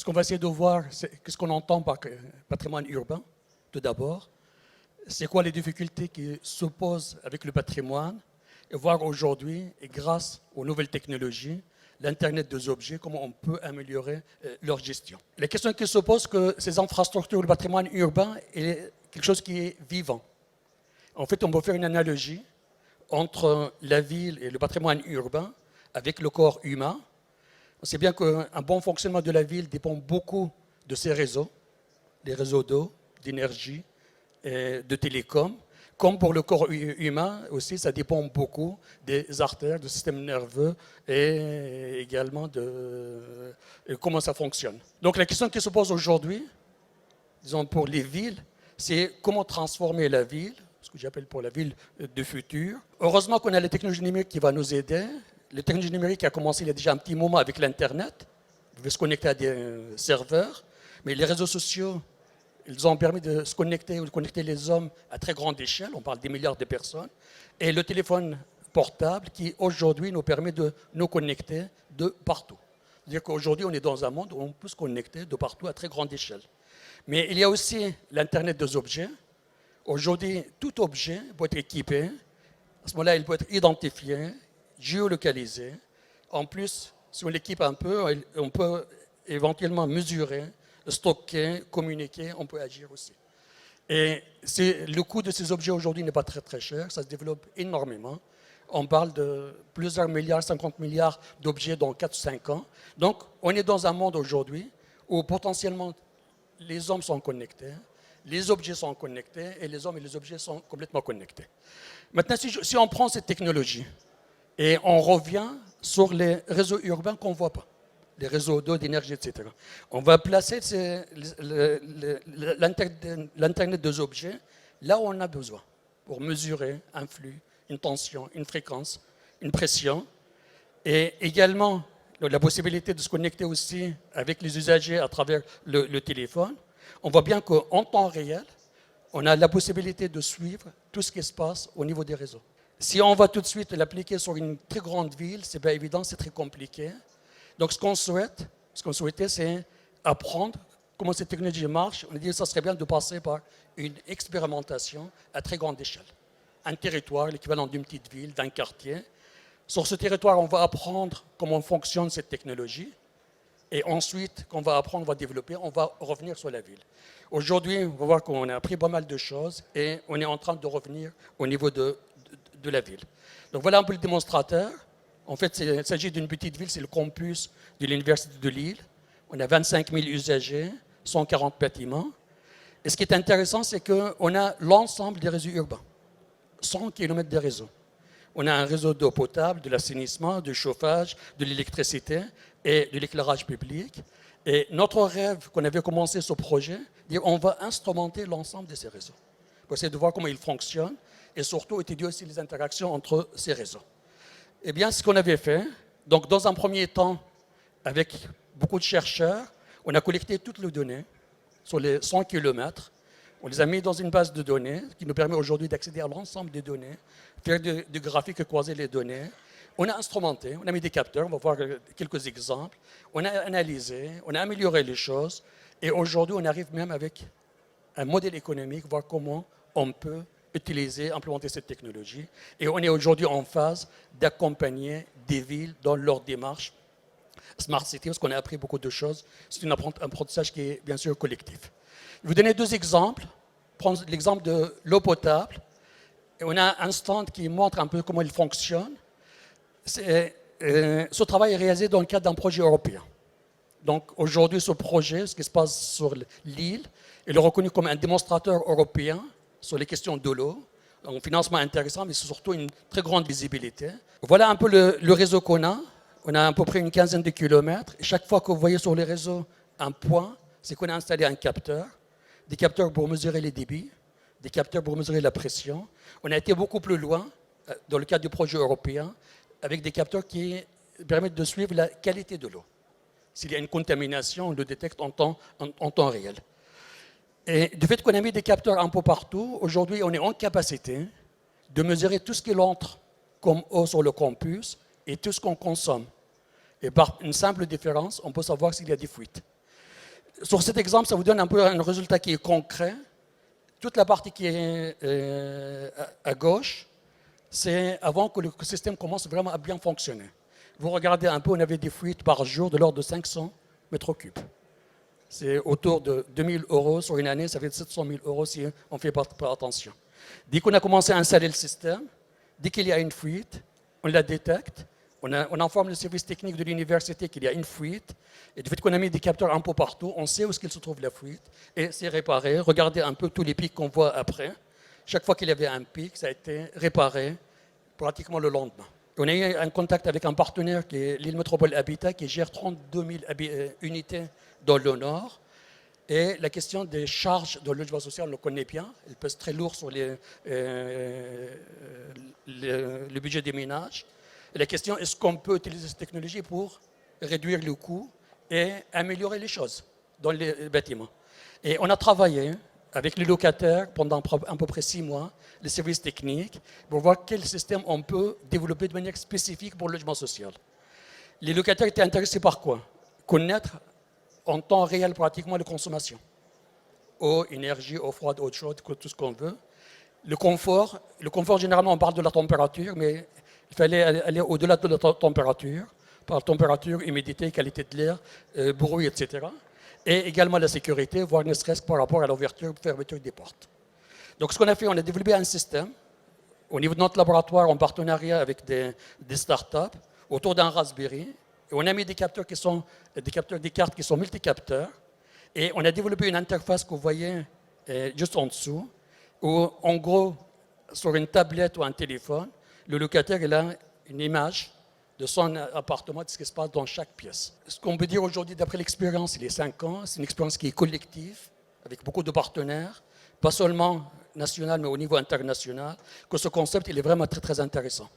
qu'on va essayer de voir, qu'est-ce qu'on entend par patrimoine urbain, tout d'abord. C'est quoi les difficultés qui s'opposent avec le patrimoine, et voir aujourd'hui, et grâce aux nouvelles technologies, l'Internet des objets, comment on peut améliorer leur gestion. La question qui se pose, que ces infrastructures, le patrimoine urbain, est quelque chose qui est vivant. En fait, on peut faire une analogie entre la ville et le patrimoine urbain avec le corps humain. On sait bien qu'un bon fonctionnement de la ville dépend beaucoup de ses réseaux, les réseaux d'eau, d'énergie, de télécom. Comme pour le corps humain aussi, ça dépend beaucoup des artères, du système nerveux et également de comment ça fonctionne. Donc la question qui se pose aujourd'hui, disons pour les villes, c'est comment transformer la ville, ce que j'appelle pour la ville du futur. Heureusement qu'on a la technologie numérique qui va nous aider. La technologie numérique a commencé il y a déjà un petit moment avec l'Internet. Vous pouvez se connecter à des serveurs, mais les réseaux sociaux, ils ont permis de se connecter, ou de connecter les hommes à très grande échelle, on parle des milliards de personnes, et le téléphone portable qui aujourd'hui nous permet de nous connecter de partout. C'est-à-dire qu'aujourd'hui on est dans un monde où on peut se connecter de partout à très grande échelle. Mais il y a aussi l'Internet des objets. Aujourd'hui, tout objet peut être équipé. À ce moment-là, il peut être identifié, géolocalisé. En plus, si on l'équipe un peu, on peut éventuellement mesurer, stocker, communiquer, on peut agir aussi. Et le coût de ces objets aujourd'hui n'est pas très très cher, ça se développe énormément. On parle de plusieurs milliards, 50 milliards d'objets dans 4-5 ans. Donc, on est dans un monde aujourd'hui où potentiellement les hommes sont connectés, les objets sont connectés et les hommes et les objets sont complètement connectés. Maintenant, si on prend cette technologie et on revient sur les réseaux urbains qu'on ne voit pas, les réseaux d'eau, d'énergie, etc. On va placer l'Internet des objets là où on a besoin pour mesurer un flux, une tension, une fréquence, une pression. Et également, la possibilité de se connecter aussi avec les usagers à travers le téléphone. On voit bien qu'en temps réel, on a la possibilité de suivre tout ce qui se passe au niveau des réseaux. Si on va tout de suite l'appliquer sur une très grande ville, ce n'est pas évident, c'est très compliqué. Donc, ce qu'on souhaitait, c'est apprendre comment cette technologie marche. On a dit que ça serait bien de passer par une expérimentation à très grande échelle. Un territoire, l'équivalent d'une petite ville, d'un quartier. Sur ce territoire, on va apprendre comment fonctionne cette technologie. Et ensuite, quand on va apprendre, on va développer, on va revenir sur la ville. Aujourd'hui, on va voir qu'on a appris pas mal de choses et on est en train de revenir au niveau de la ville. Donc, voilà un peu le démonstrateur. En fait, il s'agit d'une petite ville, c'est le campus de l'Université de Lille. On a 25 000 usagers, 140 bâtiments. Et ce qui est intéressant, c'est qu'on a l'ensemble des réseaux urbains, 100 km de réseaux. On a un réseau d'eau potable, de l'assainissement, du chauffage, de l'électricité et de l'éclairage public. Et notre rêve, qu'on avait commencé ce projet, c'est qu'on va instrumenter l'ensemble de ces réseaux pour essayer de voir comment ils fonctionnent et surtout étudier aussi les interactions entre ces réseaux. Eh bien, ce qu'on avait fait, donc dans un premier temps, avec beaucoup de chercheurs, on a collecté toutes les données sur les 100 km. On les a mis dans une base de données qui nous permet aujourd'hui d'accéder à l'ensemble des données, faire du graphique et croiser les données. On a instrumenté, on a mis des capteurs, on va voir quelques exemples. On a analysé, on a amélioré les choses. Et aujourd'hui, on arrive même avec un modèle économique, voir comment on peut utiliser, implémenter cette technologie. Et on est aujourd'hui en phase d'accompagner des villes dans leur démarche Smart City, parce qu'on a appris beaucoup de choses. C'est un apprentissage qui est bien sûr collectif. Je vais vous donner deux exemples. Prendre l'exemple de l'eau potable. Et on a un stand qui montre un peu comment il fonctionne. Ce travail est réalisé dans le cadre d'un projet européen. Donc aujourd'hui, ce projet, ce qui se passe sur l'île, il est reconnu comme un démonstrateur européen sur les questions de l'eau. Un financement intéressant, mais c'est surtout une très grande visibilité. Voilà un peu le réseau qu'on a. On a à peu près une quinzaine de kilomètres. Et chaque fois que vous voyez sur les réseaux un point, c'est qu'on a installé un capteur. Des capteurs pour mesurer les débits, des capteurs pour mesurer la pression. On a été beaucoup plus loin dans le cadre du projet européen avec des capteurs qui permettent de suivre la qualité de l'eau. S'il y a une contamination, on le détecte en temps réel. Et du fait qu'on a mis des capteurs un peu partout, aujourd'hui, on est en capacité de mesurer tout ce qui entre comme eau sur le campus et tout ce qu'on consomme. Et par une simple différence, on peut savoir s'il y a des fuites. Sur cet exemple, ça vous donne un peu un résultat qui est concret. Toute la partie qui est à gauche, c'est avant que le système commence vraiment à bien fonctionner. Vous regardez un peu, on avait des fuites par jour de l'ordre de 500 mètres cubes. C'est autour de 2000 € sur une année, ça fait 700 000 € si on ne fait pas attention. Dès qu'on a commencé à installer le système, dès qu'il y a une fuite, on la détecte, on informe le service technique de l'université qu'il y a une fuite, et du fait qu'on a mis des capteurs un peu partout, on sait où est-ce qu'il se trouve la fuite, et c'est réparé. Regardez un peu tous les pics qu'on voit après. Chaque fois qu'il y avait un pic, ça a été réparé pratiquement le lendemain. On a eu un contact avec un partenaire qui est l'île Métropole Habitat, qui gère 32 000 unités dans le nord. Et la question des charges de logement social, on le connaît bien. Elle pèse très lourd sur le budget des ménages. Et la question, est-ce qu'on peut utiliser cette technologie pour réduire le coût et améliorer les choses dans les bâtiments? Et on a travaillé avec les locataires pendant à peu près 6 mois, les services techniques, pour voir quel système on peut développer de manière spécifique pour le logement social. Les locataires étaient intéressés par quoi? Connaître en temps réel pratiquement les consommations. Eau, énergie, eau froide, eau chaude, tout ce qu'on veut. Le confort, généralement on parle de la température, mais il fallait aller au-delà de la température, par température, humidité, qualité de l'air, bruit, etc. Et également la sécurité, voire ne serait-ce que par rapport à l'ouverture et fermeture des portes. Donc ce qu'on a fait, on a développé un système au niveau de notre laboratoire en partenariat avec des startups autour d'un Raspberry. Et on a mis des capteurs qui sont des cartes qui sont multicapteurs. Et on a développé une interface que vous voyez juste en dessous, où en gros, sur une tablette ou un téléphone, le locataire il a une image de son appartement, de ce qui se passe dans chaque pièce. Ce qu'on peut dire aujourd'hui, d'après l'expérience, il y a 5 ans, c'est une expérience qui est collective, avec beaucoup de partenaires, pas seulement national, mais au niveau international, que ce concept il est vraiment très, très intéressant.